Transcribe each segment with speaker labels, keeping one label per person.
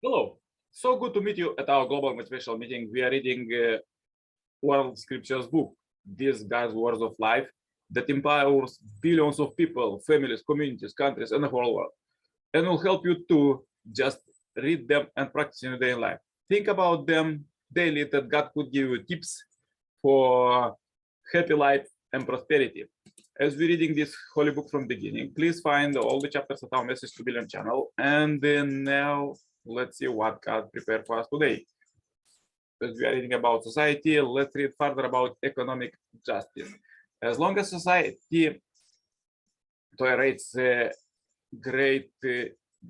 Speaker 1: Hello. So good to meet you at our global motivational meeting. We are reading World Scriptures book, This God's Words of Life, that empowers billions of people, families, communities, countries, and the whole world, and will help you to just read them and practice in your daily life. Think about them daily, that God could give you tips for happy life and prosperity. As we're reading this holy book from the beginning, please find all the chapters of our Message to Billion channel. And then now let's see what God prepared for us today. As we are reading about society, let's read further about economic justice. As long as society tolerates great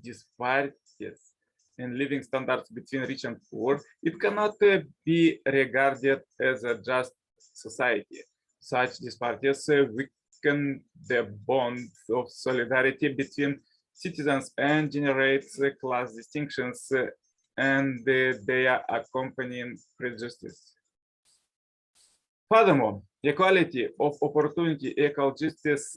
Speaker 1: disparities in living standards between rich and poor, it cannot be regarded as a just society. Such disparities weaken the bond of solidarity between citizens and generates class distinctions and their accompanying prejudice. Furthermore, equality of opportunity, equal justice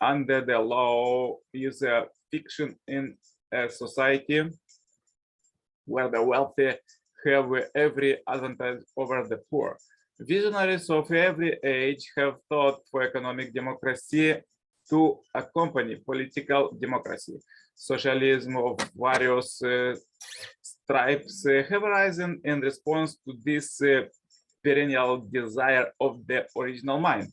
Speaker 1: under the law is a fiction in a society where the wealthy have every advantage over the poor. Visionaries of every age have thought for economic democracy to accompany political democracy. Socialism of various stripes have arisen in response to this perennial desire of the original mind.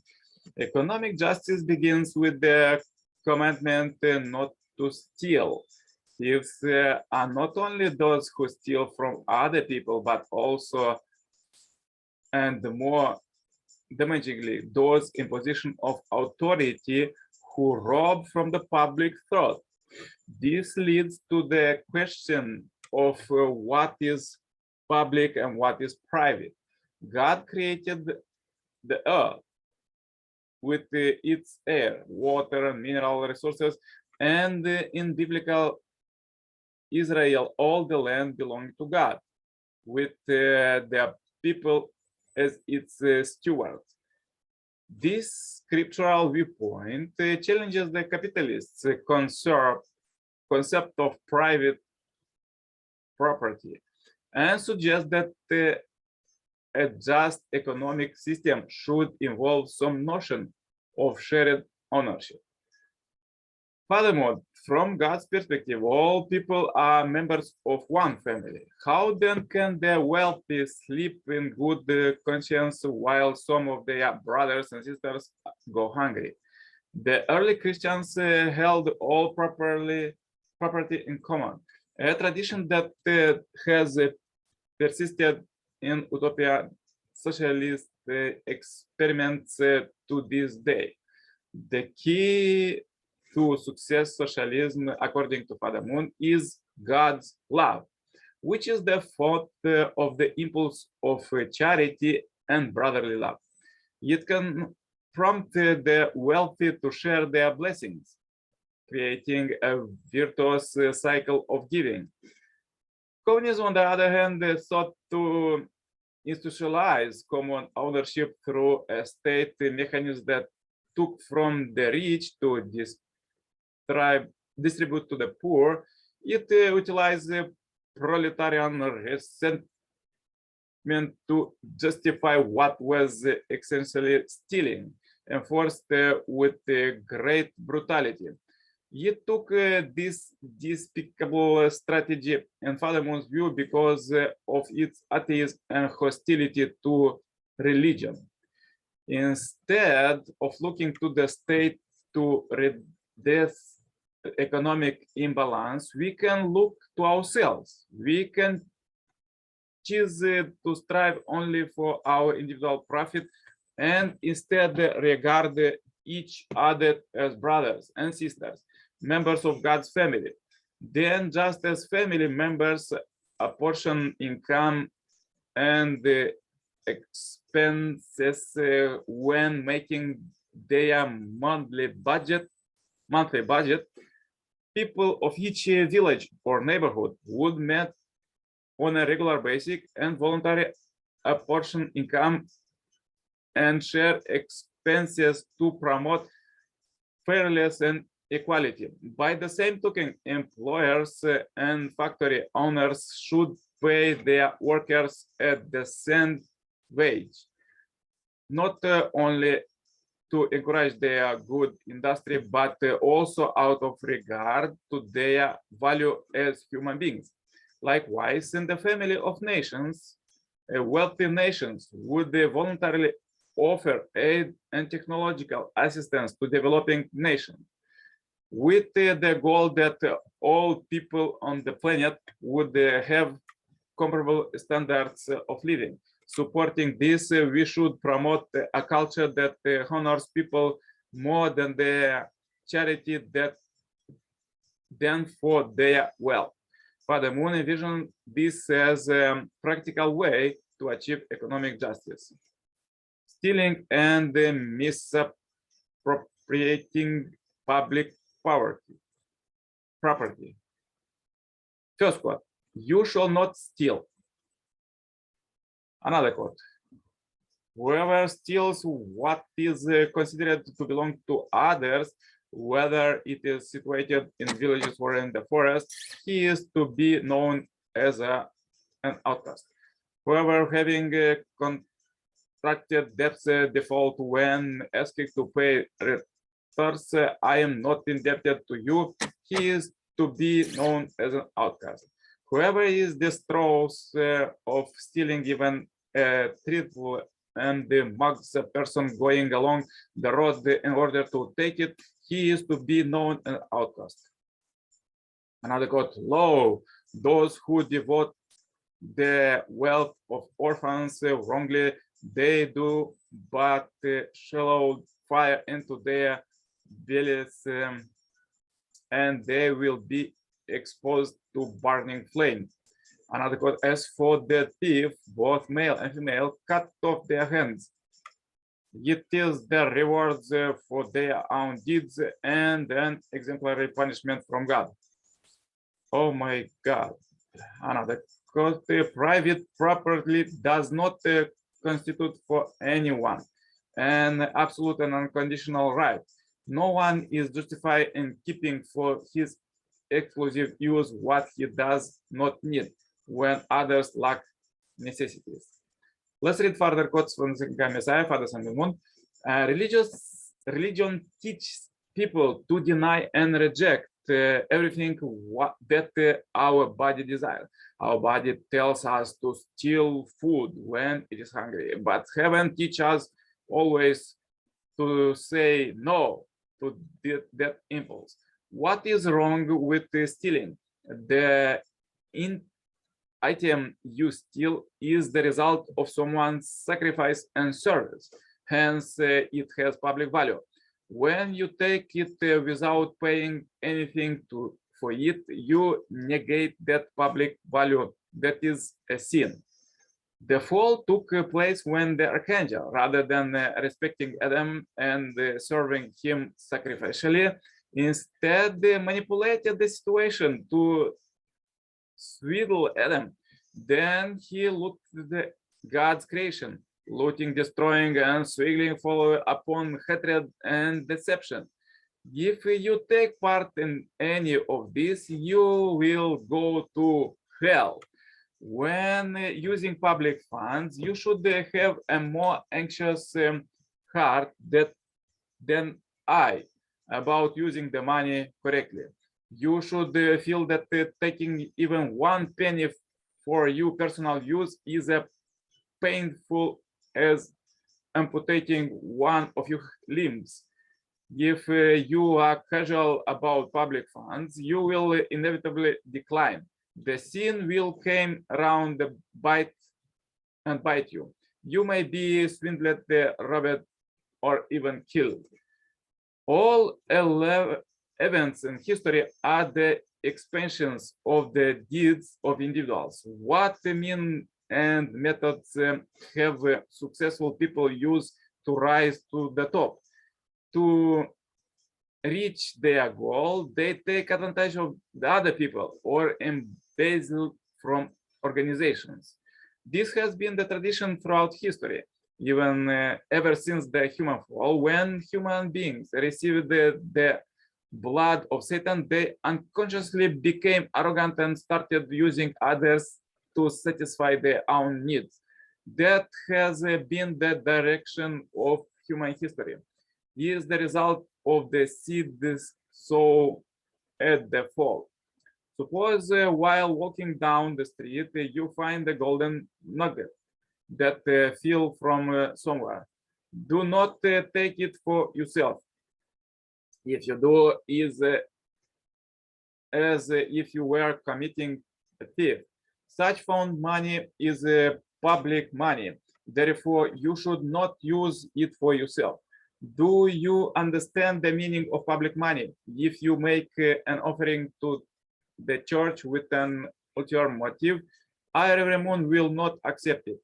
Speaker 1: Economic justice begins with the commandment not to steal. Thieves are not only those who steal from other people, but also, and more damagingly, those in position of authority who rob from the public thought. This leads to the question of what is public and what is private. God created the earth with its air, water, and mineral resources, and in biblical Israel, all the land belonged to God, with the people as its stewards. This scriptural viewpoint challenges the capitalists' concept of private property and suggests that a just economic system should involve some notion of shared ownership. Furthermore, from God's perspective, all people are members of one family. How then can the wealthy sleep in good conscience while some of their brothers and sisters go hungry? The early Christians held all property in common, a tradition that has persisted in utopian socialist experiments to this day. The key to success socialism, according to Father Moon, is God's love, which is the fault of the impulse of charity and brotherly love. It can prompt the wealthy to share their blessings, creating a virtuous cycle of giving. Communism, on the other hand, sought to institutionalize common ownership through a state mechanism that took from the rich to distribute to the poor. It utilized proletarian resentment to justify what was essentially stealing, enforced with great brutality. It took this despicable strategy in Father Moon's view because of its atheism and hostility to religion. Instead of looking to the state to redress economic imbalance, we can look to ourselves. We can choose to strive only for our individual profit and instead regard each other as brothers and sisters, members of God's family. Then, just as family members apportion income and expenses when making their monthly budget, people of each village or neighborhood would meet on a regular basis and voluntary apportion income and share expenses to promote fairness and equality. By the same token, employers and factory owners should pay their workers at the same wage, not only to encourage their good industry, but also out of regard to their value as human beings. Likewise, in the family of nations, wealthy nations would voluntarily offer aid and technological assistance to developing nations, with the goal that all people on the planet would have comparable standards of living. Supporting this, we should promote a culture that honors people more than their charity than for their wealth. Furthermore, envision this as a practical way to achieve economic justice. Stealing and misappropriating public property. First quote, you shall not steal. Another quote, whoever steals what is considered to belong to others, whether it is situated in villages or in the forest, he is to be known as an outcast. Whoever having contracted debts default when asking to pay returns, I am not indebted to you, he is to be known as an outcast. Whoever is destroys of stealing even a trifle and mugs a person going along the road in order to take it, he is to be known as an outcast. Another quote, lo, those who devote the wealth of orphans wrongly, they do but shallow fire into their bellies, and they will be exposed to burning flame. Another quote, as for the thief, both male and female cut off their hands. It is the rewards for their own deeds and an exemplary punishment from God. Oh my God. Another quote, private property does not constitute for anyone an absolute and unconditional right. No one is justified in keeping for his exclusive use what he does not need when others lack necessities. Let's read further quotes from the Messiah, Father Sun and Moon. Religion teaches people to deny and reject everything that our body desires. Our body tells us to steal food when it is hungry, but heaven teaches us always to say no to that impulse. What is wrong with stealing? The item you steal is the result of someone's sacrifice and service. Hence, it has public value. When you take it without paying anything for it, you negate that public value. That is a sin. The fall took place when the archangel, rather than respecting Adam and serving him sacrificially, instead manipulated the situation to swindle Adam. Then he looked at God's creation, looting, destroying, and swinging follow upon hatred and deception. If you take part in any of this, you will go to hell. When using public funds, you should have a more anxious heart than I about using the money correctly. You should feel that taking even 1 penny for your personal use is as painful as amputating one of your limbs. If you are casual about public funds, you will inevitably decline. The sin will come around the bite you. You may be swindled, robbed, or even killed. All events in history are the expansions of the deeds of individuals. What means and methods have successful people used to rise to the top? To reach their goal, they take advantage of the other people or embezzle from organizations. This has been the tradition throughout history, even ever since the human fall, when human beings received the blood of Satan, they unconsciously became arrogant and started using others to satisfy their own needs. That has been the direction of human history. It is the result of the seed sown at the fall. Suppose while walking down the street, you find a golden nugget that fell from somewhere. Do not take it for yourself. If you do, is as if you were committing a thief. Such found money is public money. Therefore, you should not use it for yourself. Do you understand the meaning of public money? If you make an offering to the church with an ulterior motive, every moon will not accept it,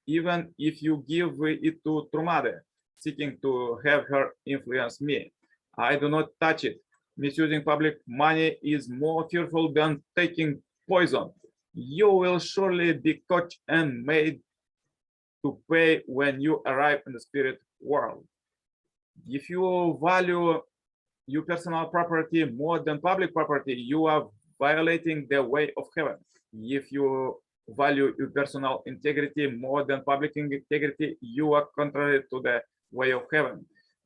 Speaker 1: even if you give it to Trumade, seeking to have her influence me. I do not touch it. Misusing public money is more fearful than taking poison. You will surely be caught and made to pay when you arrive in the spirit world. If you value your personal property more than public property, you are violating the way of heaven. If you value your personal integrity more than public integrity, you are contrary to the way of heaven.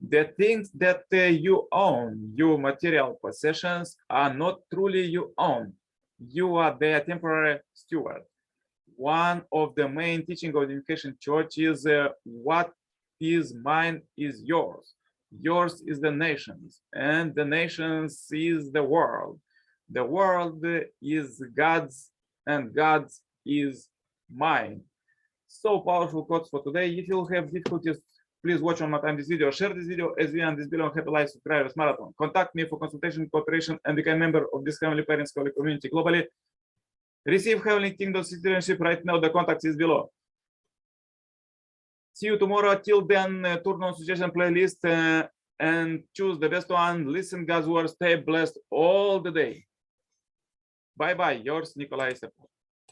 Speaker 1: The things that you own, your material possessions, are not truly your own. You are their temporary steward. One of the main teachings of the Unification Church is what is mine is yours. Yours is the nations, and the nations is the world. The world is God's, and God's is mine. So powerful quotes for today. If you have difficulties, please watch one more time this video, share this video as we end this video on Happy Life Subscribers Marathon. Contact me for consultation, cooperation, and become a member of this Heavenly Parents Holy community globally. Receive Heavenly Kingdom citizenship right now. The contact is below. See you tomorrow. Till then, turn on suggestion playlist and choose the best one. Listen God's word. Stay blessed all the day. Bye bye. Yours, Nicolae.